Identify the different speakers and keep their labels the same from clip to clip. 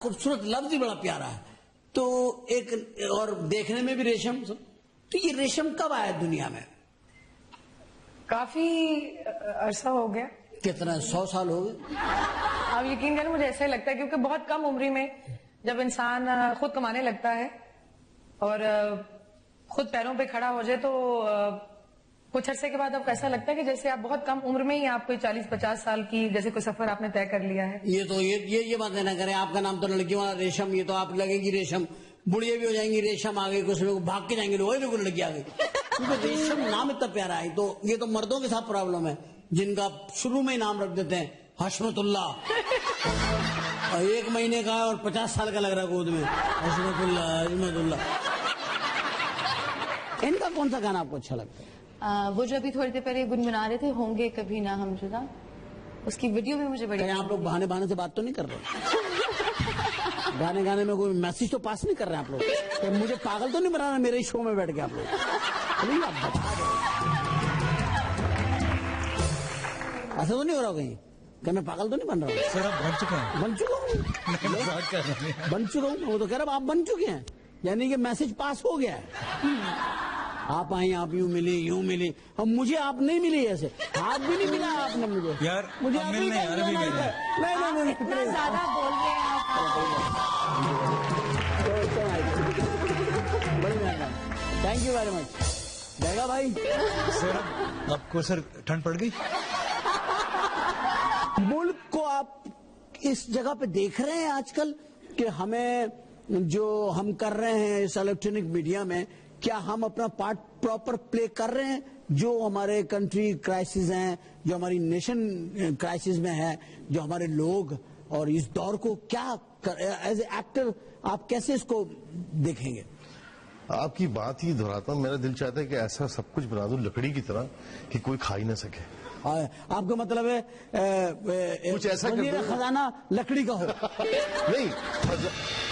Speaker 1: खूबसूरत लफ्ज ही बड़ा प्यारा है। तो एक और देखने में भी रेशम, तो ये रेशम कब आया दुनिया में?
Speaker 2: काफी अरसा हो गया।
Speaker 1: कितना, 100 साल हो गए?
Speaker 2: आप यकीन करें, मुझे ऐसा ही लगता है क्योंकि बहुत कम उम्र में जब इंसान खुद कमाने लगता है और खुद पैरों पे खड़ा हो जाए तो कुछ अरसे के बाद आपको ऐसा लगता है कि जैसे आप बहुत कम उम्र में ही आप कोई 40-50 साल की जैसे कोई सफर आपने तय कर लिया है।
Speaker 1: ये तो ये बात ना करें, आपका नाम तो लड़कियों वाला रेशम, ये तो आप लगेगी रेशम, बुढ़िया भी हो जाएंगी रेशम, आ गई कुछ लोग भाग के जाएंगे, लोग देखो लड़की आ गई, क्योंकि रेशम नाम इतना प्यारा है। तो ये तो मर्दों के साथ प्रॉब्लम है जिनका शुरू में ही नाम रख देते हैं हशमतुल्ला, और 1 महीने का और 50 साल का लग रहा है गोद में, हशमतुल्ला हशमतुल्ला। इनका कौन सा गाना आपको अच्छा लगता है?
Speaker 3: वो जो अभी थोड़ी देर पहले गुनगुना रहे थे, होंगे कभी ना हम जुदा, उसकी वीडियो भी मुझे बड़ी।
Speaker 1: आप लोग बहाने से बात तो नहीं कर रहे? गाने में कोई मैसेज तो पास नहीं कर रहे हैं आप लोग? तो मुझे पागल तो नहीं बनाना मेरे ही शो में बैठ के आप लोग? नहीं, आप बता दो, ऐसा तो नहीं हो रहा कहीं कि मैं पागल तो नहीं बन रहा हूँ?
Speaker 4: सर आप बन चुके हैं।
Speaker 1: बन चुका हूँ, बन चुका हूँ। वो तो कह रहा आप बन चुके हैं, यानी कि मैसेज पास हो गया है। आप आई, आप यूं मिली, अब मुझे आप नहीं मिली, ऐसे हाथ भी नहीं मिला आपने मुझे।
Speaker 4: यार
Speaker 1: मुझे
Speaker 4: हम
Speaker 1: आप
Speaker 4: मिलने
Speaker 1: नहीं,
Speaker 4: यार अभी मिलने।
Speaker 1: नहीं,
Speaker 3: इतना ज्यादा बोल रहे हैं आप।
Speaker 1: Thank you very much. देगा भाई
Speaker 4: सर आपको सर ठंड पड़ गई?
Speaker 1: मुल्क को आप इस जगह पे देख रहे हैं आजकल कि हमें जो हम कर रहे हैं इस इलेक्ट्रॉनिक मीडिया में, क्या हम अपना पार्ट प्रॉपर प्ले कर रहे हैं? जो हमारे कंट्री क्राइसिस हैं, जो हमारी नेशन क्राइसिस में है, जो हमारे लोग, और इस दौर को क्या एज ए एक्टर आप कैसे इसको देखेंगे?
Speaker 5: आपकी बात ही दोहराता हूँ, मेरा दिल चाहता है कि ऐसा सब कुछ बना दूं लकड़ी की तरह कि कोई खा ही ना सके।
Speaker 1: आपका मतलब है
Speaker 5: कुछ ऐसा
Speaker 1: खजाना लकड़ी का हो?
Speaker 5: नहीं,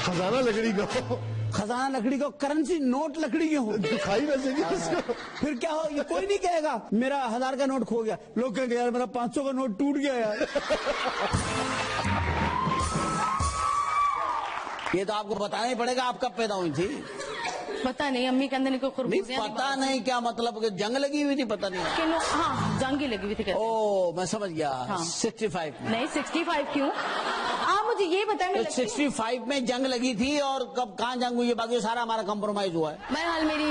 Speaker 5: खजाना लकड़ी का हो,
Speaker 1: खजाना लकड़ी का, करेंसी नोट लकड़ी के हो,
Speaker 5: खाई ना सके।
Speaker 1: फिर क्या हो? ये कोई नहीं कहेगा मेरा 1000 का नोट खो गया, लोग कहेंगे यार मेरा 500 का नोट टूट गया यार। ये तो आपको बताना ही पड़ेगा आप कब पैदा हुई थी।
Speaker 3: पता नहीं, अम्मी के अंदर को
Speaker 1: खरबूजियां नहीं, पता नहीं क्या मतलब कि जंग लगी हुई थी, पता नहीं
Speaker 3: कि हाँ जंग ही लगी हुई थी।
Speaker 1: ओ मैं समझ गया।
Speaker 3: हाँ।
Speaker 1: 65
Speaker 3: नहीं 65 क्यों? आप मुझे ये बताएं।
Speaker 1: तो 65 में जंग लगी थी और कब कहाँ जंग हुई है, बाकी सारा हमारा कंप्रोमाइज हुआ है।
Speaker 3: बहरहाल मेरी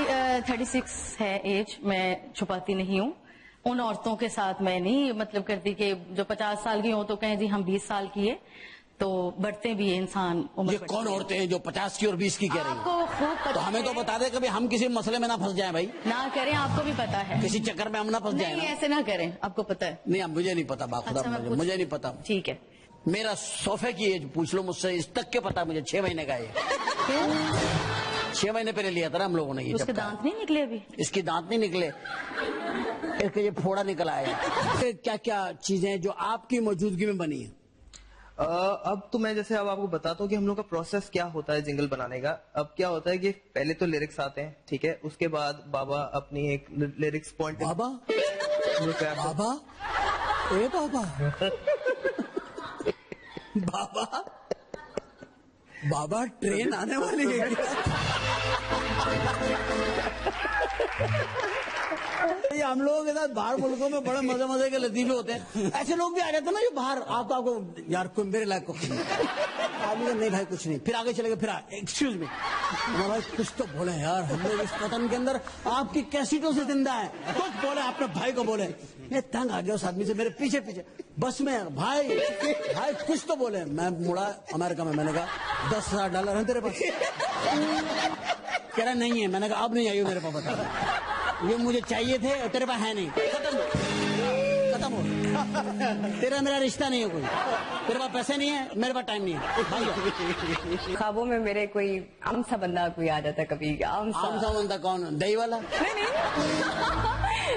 Speaker 3: 36 है एज, मैं छुपाती नहीं हूँ। उन औरतों के साथ मैं नहीं मतलब करती कि जो 50 साल की हो तो कहें जी हम 20 साल की है, तो बढ़ते भी इंसान उम्र।
Speaker 1: ये कौन औरतें हैं जो 50 की और 20 की कह रही हैं?
Speaker 3: आपको खूब पता
Speaker 1: तो हमें तो बता दे कभी हम किसी मसले में ना फंस जाएं भाई।
Speaker 3: ना करें, आपको भी पता है।
Speaker 1: किसी चक्कर में हम ना फंस जाएं।
Speaker 3: नहीं ऐसे ना करें, आपको पता है।
Speaker 1: नहीं अब मुझे नहीं पता, बाखुदा मुझे नहीं पता।
Speaker 3: ठीक है,
Speaker 1: मेरा सोफे की एज पूछ लो मुझसे, इस तक के पता मुझे। 6 महीने का है। 6 महीने पहले लिया था ना हम लोगों ने। ये
Speaker 3: उसके दांत नहीं निकले अभी? इसके
Speaker 1: दांत नहीं निकले, इसके ये फोड़ा निकल आया। क्या क्या चीजें जो आपकी मौजूदगी में बनी है?
Speaker 6: अब तो मैं जैसे अब आपको बताता हूँ कि हम लोग का प्रोसेस क्या होता है जिंगल बनाने का। अब क्या होता है कि पहले तो लिरिक्स आते हैं, ठीक है, उसके बाद बाबा अपनी एक लिरिक्स पॉइंट।
Speaker 1: बाबा बाबा ए बाबा बाबा बाबा ट्रेन आने वाली है क्या? ये हम लोगों के साथ बाहर मुल्कों में बड़े मजे के लतीफे होते हैं। ऐसे लोग भी आ जाते हैं ना जो बाहर आपको यार कोई मेरे लायक कुछ नहीं, आदमी नहीं भाई कुछ नहीं, फिर आगे चले गए, फिर एक्सक्यूज मी भाई कुछ तो बोले यार, हम लोग इस वतन के अंदर आपकी कैसेटों से जिंदा है, कुछ बोले अपने भाई को बोले। मैं तंग आ गया उस आदमी से, मेरे पीछे बस में भाई कुछ तो बोले। मैं मुड़ा अमेरिका में, मैंने कहा $10,000 है तेरे पास? कह रहा नहीं है। मैंने कहा अब नहीं आई मेरे पास, बता ये मुझे चाहिए थे और तेरे पास है नहीं, खत्म हो। तेरा मेरा रिश्ता नहीं है कोई, तेरे पास पैसे नहीं है, मेरे पास टाइम नहीं है भाई।
Speaker 2: ख्वाबों में मेरे कोई आम सा बंदा कोई आ जाता कभी। आम सा
Speaker 1: बंदा कौन? दही वाला?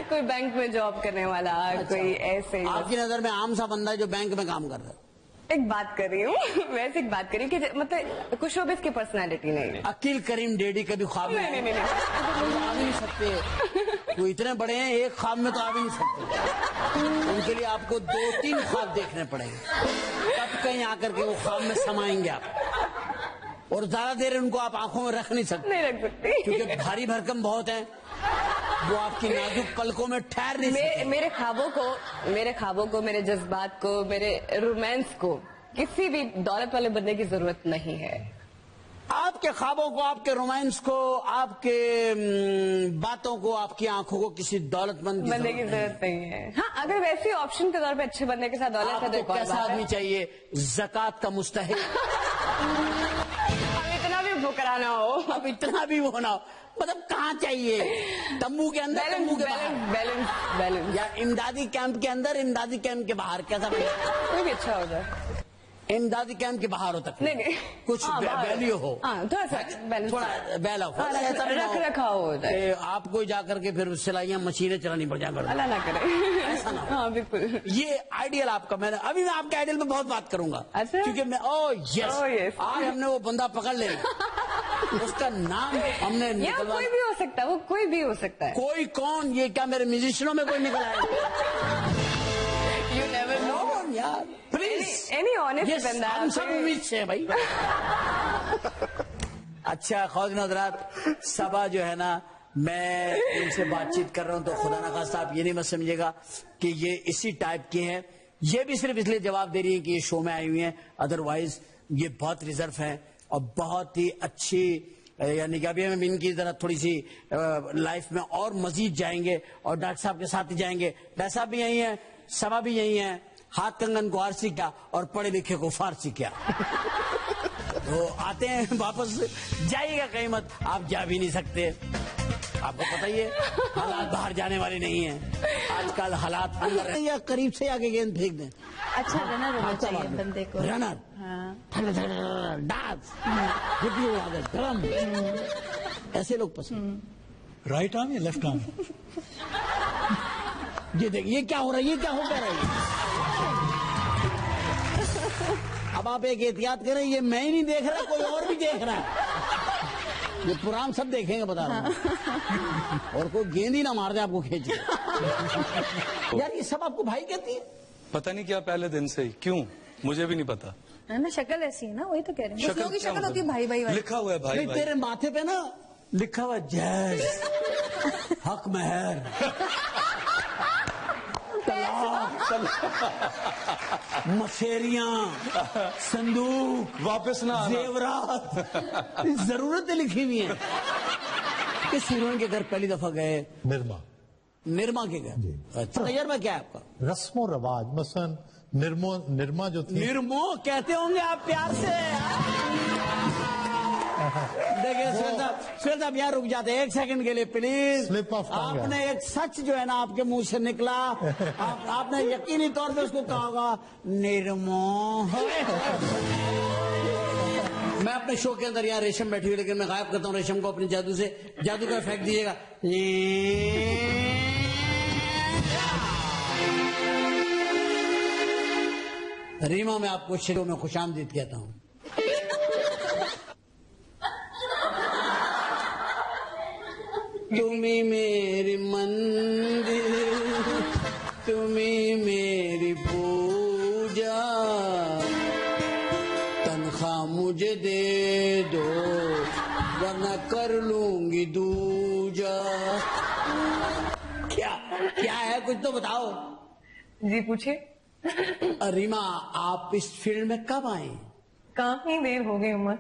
Speaker 2: कोई बैंक में जॉब करने वाला। अच्छा। कोई ऐसे।
Speaker 1: आपकी नजर में आम सा बंदा है जो बैंक में काम कर रहा है?
Speaker 2: एक बात कर रही हूँ वैसे एक बात कर रही हूँ कि मतलब कुछ शोबिस की पर्सनालिटी नहीं है।
Speaker 1: अकील करीम डेडी कभी ख्वाब में
Speaker 2: नहीं।
Speaker 1: आ भी नहीं सकते, वो इतने बड़े हैं, एक ख्वाब में तो आ भी नहीं सकते। उनके लिए आपको 2-3 ख्वाब देखने पड़ेंगे, तब कहीं आकर के वो ख्वाब में समाएंगे आप। और ज्यादा देर उनको आप आंखों में रख नहीं सकते,
Speaker 7: नहीं रख सकती
Speaker 1: क्योंकि भारी भरकम बहुत है, वो आपकी नाजुक पलकों में ठहर नहीं सकते।
Speaker 7: मेरे ख्वाबों को, मेरे जज्बात को, मेरे रोमांस को किसी भी दौलत वाले बंदे की जरूरत नहीं है।
Speaker 1: आपके ख्वाबों को, आपके रोमांस को, आपके बातों को, आपकी आंखों को किसी दौलतमंद
Speaker 7: बंदे की जरूरत नहीं है। हाँ, अगर वैसे ऑप्शन के तौर पे अच्छे बंदे के साथ दौलत है तो एक
Speaker 1: आपको
Speaker 7: और
Speaker 1: कैसा
Speaker 7: बात है।
Speaker 1: आदमी चाहिए? ज़कात का मुस्तहिक।
Speaker 7: अब इतना भी फुकरा ना हो,
Speaker 1: अब इतना भी वो ना हो, मतलब कहाँ चाहिए? तंबू के अंदर, तंबू के बाहर,
Speaker 7: बैलेंस
Speaker 1: या इमदादी कैंप के अंदर, इमदादी कैंप के बाहर, कैसा बनेगा?
Speaker 7: कोई भी अच्छा हो जाए।
Speaker 1: इमदादी कैंप के बाहर हो तक
Speaker 7: नहीं
Speaker 1: कुछ वैल्यू हो,
Speaker 7: थोड़ा सा बैलेंस,
Speaker 1: थोड़ा बैला हो, ऐसा भी ना
Speaker 7: रख
Speaker 1: हो
Speaker 7: रखाव हो जाए।
Speaker 1: कि आपको जाकर के फिर सिलाइयां मशीनें चलानी पड़ जाए।
Speaker 7: अल्लाह ना करे,
Speaker 1: ऐसा ना हो।
Speaker 7: हाँ बिल्कुल।
Speaker 1: ये आइडियल आपका, मैं आपके आइडियल पे बहुत बात करूंगा,
Speaker 7: अच्छा?
Speaker 1: क्योंकि मैं यस, आज हमने वो बंदा पकड़ लेना, उसका नाम हमने
Speaker 7: या
Speaker 1: निकलवा।
Speaker 7: कोई भी हो सकता है, वो कोई भी हो सकता है।
Speaker 1: कोई कौन? ये क्या मेरे म्यूजिशियनों में कोई निकल आएगा?
Speaker 7: यू नेवर नो
Speaker 1: यार प्लीज,
Speaker 7: एनी ऑनेस्ट
Speaker 1: ये
Speaker 7: बंदा।
Speaker 1: हम सब उम्मीद से है भाई। अच्छा ख्वाज़ हज़रात, सबा जो है ना, मैं इनसे बातचीत कर रहा हूं तो खुदा ना खास्ता आप ये नहीं मत समझिएगा कि ये इसी टाइप की हैं। ये भी सिर्फ इसलिए जवाब दे रही है कि ये शो में आई हुई हैं, अदरवाइज ये बहुत रिजर्व हैं और बहुत ही अच्छी, यानी कि अभी हम इनकी जरा थोड़ी सी लाइफ में और मजीद जाएंगे और डॉक्टर साहब के साथ ही जाएंगे। डॉक्टर साहब भी यही हैं, सबा भी यही हैं, हाथ कंगन को आरसी क्या और पढ़े लिखे को फारसी क्या। तो आते हैं वापस, जाइएगा कहीं मत, आप जा भी नहीं सकते, आपको पता ही है हालात बाहर जाने वाले नहीं हैं आजकल, हालात अंदर। या करीब से आगे गेंद फेंक दें।
Speaker 3: अच्छा रनर होना चाहिए बंदे को।
Speaker 1: रनर, डांस, ड्रम, ऐसे लोग पसंद।
Speaker 4: राइट आर्म या लेफ्ट आर्म?
Speaker 1: ये देखिए ये क्या हो रहा है, ये क्या हो रहा है। अब आप एक एहतियात करें, ये मैं ही नहीं देख रहा, कोई और भी देख रहा है। ये पुराण सब देखेंगे, बता रहा हूं। और कोई गेंद ही ना मार दे आपको खींच के। यार ये सब आपको भाई कहती है?
Speaker 8: पता नहीं क्या पहले दिन से ही, क्यों मुझे भी नहीं पता।
Speaker 9: है ना, शक्ल ऐसी है ना, वही तो कह रहे हैं। कुछ लोगों की
Speaker 8: क्या
Speaker 9: शक्ल होती है भाई भाई वाली।
Speaker 8: लिखा हुआ है भाई
Speaker 1: नहीं,
Speaker 8: भाई।
Speaker 1: तेरे माथे पे ना लिखा हुआ जैस, हक महर, मसेरियां, संदूक,
Speaker 8: वापस ना आना।
Speaker 1: जेवरात, जरूरतें लिखी हुई हैं। किस हीरोइन के घर पहली दफा गए? निर्मा के घर। अच्छा, तजर्बा क्या है आपका?
Speaker 10: रस्मो रवाज, मसलन निर्मा जो थी,
Speaker 1: निर्मो कहते होंगे आप प्यार से। देखिए सुहेल साहब यहाँ रुक जाते हैं एक सेकंड के लिए प्लीज।
Speaker 10: Slip of tongue है।
Speaker 1: आपने एक सच जो है ना आपके मुंह से निकला, आपने यकीनी तौर पे उसको कहा होगा निर्मो। मैं अपने शो के अंदर यहाँ रेशम बैठी हुई, लेकिन मैं गायब करता हूँ रेशम को अपने जादू से। जादू का इफेक्ट दीजिएगा। रीमा, मैं आपको शो में खुशामदीद कहता हूँ। तुम्ही मेरी मंदिर, तुम्ही मेरी पूजा, तनख्वाह मुझे दे दो वरना कर लूंगी दूजा। क्या क्या है, कुछ तो बताओ।
Speaker 2: जी पूछिए।
Speaker 1: रीमा, आप इस फील्ड में कब आए?
Speaker 2: काफी देर हो गई उम्र।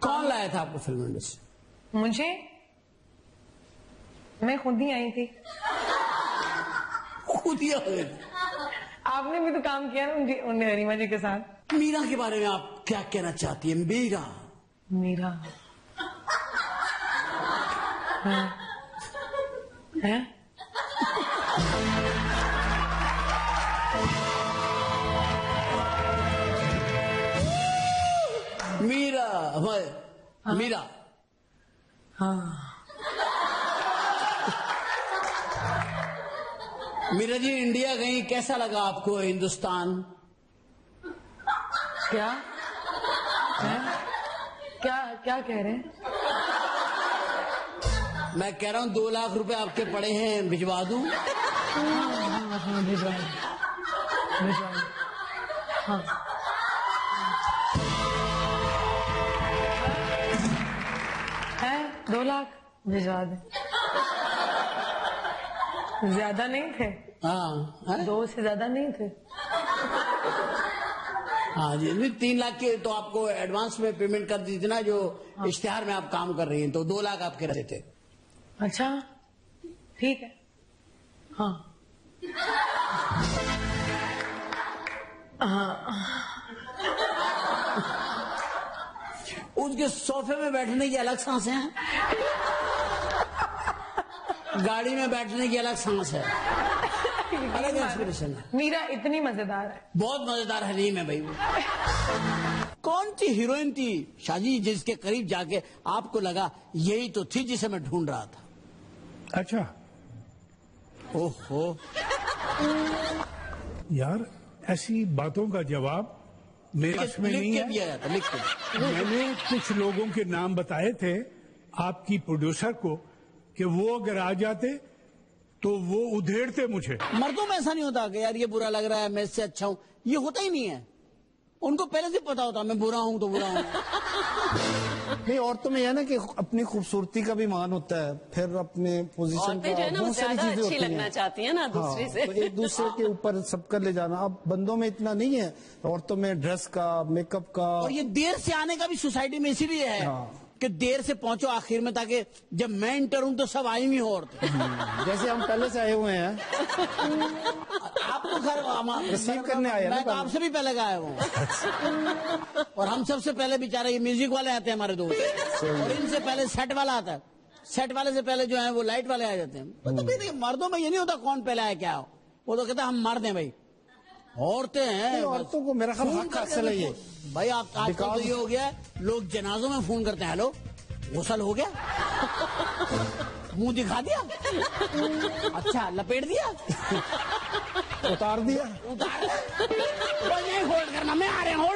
Speaker 1: कौन लाया था आपको फिल्म इंडस्ट्री?
Speaker 2: मुझे, मैं खुद ही आई थी।
Speaker 1: खुद ही आए?
Speaker 2: आपने भी तो काम किया ना उन रीमा जी के साथ।
Speaker 1: मीरा के बारे में आप क्या कहना चाहती है? मीरा,
Speaker 2: मीरा है?
Speaker 1: मीरा, मीरा,
Speaker 2: हाँ।
Speaker 1: मीरा जी इंडिया गई, कैसा लगा आपको हिंदुस्तान?
Speaker 2: क्या है? क्या कह रहे हैं?
Speaker 1: मैं कह रहा हूँ 2 लाख रुपए आपके पड़े हैं, भिजवा दूं?
Speaker 2: हाँ भिजवाएंगे भिजवाएंगे हाँ है 2 लाख भिजवा दें। ज्यादा नहीं थे,
Speaker 1: हाँ
Speaker 2: 2 से ज्यादा नहीं थे।
Speaker 1: हाँ जी, नहीं 3 लाख के तो आपको एडवांस में पेमेंट कर दी थी ना, जो इश्तिहार में आप काम कर रही हैं, तो 2 लाख आपके रहते थे।
Speaker 2: अच्छा ठीक है हाँ
Speaker 1: उसके सोफे में बैठने की अलग सांस है, गाड़ी में बैठने की अलग सांस है, अलग एक्सप्रेशन है।
Speaker 2: मीरा इतनी मजेदार है,
Speaker 1: बहुत मजेदार हलीम है भाई वो। कौन सी हीरोइन थी शाजी जिसके करीब जाके आपको लगा यही तो थी जिसे मैं ढूंढ रहा था?
Speaker 10: अच्छा
Speaker 1: ओहो
Speaker 10: यार, ऐसी बातों का जवाब मेरे पास में नहीं है।
Speaker 1: दिया जाता, लिख के।
Speaker 10: मैंने कुछ लोगों के नाम बताए थे आपकी प्रोड्यूसर को कि वो अगर आ जाते तो वो उधेड़ते मुझे।
Speaker 1: मर्दों में ऐसा नहीं होता कि यार ये बुरा लग रहा है मैं इससे अच्छा हूं, ये होता ही नहीं है। उनको पहले से पता होता मैं बुरा हूं तो बुरा हूं।
Speaker 11: नहीं, औरतों में यह ना कि अपनी खूबसूरती का भी मान होता है, फिर अपने पोजीशन
Speaker 7: औरतें जो है ना वो ज्यादा अच्छी लगना चाहती है ना दूसरे से।
Speaker 11: तो एक दूसरे के ऊपर सबका ले जाना। अब बंदों में इतना नहीं है, औरतों में ड्रेस का, मेकअप का।
Speaker 1: और ये देर से आने का भी सोसाइटी में इसीलिए है कि देर से पहुंचो आखिर में, ताकि जब मैं इंटर हूं तो सब आई हुई हो औरतें।
Speaker 11: जैसे हम पहले से आए हुए हैं।
Speaker 1: आप तो खैर
Speaker 11: रिसीव करने आए हैं ना,
Speaker 1: मैं तो आपसे भी पहले का आया हूँ। और हम सबसे पहले बेचारे ये म्यूजिक वाले आते हैं हमारे दोस्त, और इनसे पहले सेट वाला आता है। सेट वाले से पहले जो है वो लाइट वाले आ जाते हैं। तो भाई देखिए, मर्दों में ये नहीं होता कौन पहले आया क्या हो, वो तो कहता हम मर्द हैं भाई, औरतें हैं।
Speaker 11: औरतों को मेरा ख्याल हक हासिल है ये
Speaker 1: भाई। आप आजकल तो ये हो गया, लोग जनाजों में फोन करते हैं, हेलो गुसल हो गया, मुंह दिखा दिया, अच्छा लपेट दिया,
Speaker 11: उतार दिया,
Speaker 1: नहीं होल्ड करना, मैं आ रहा हूँ।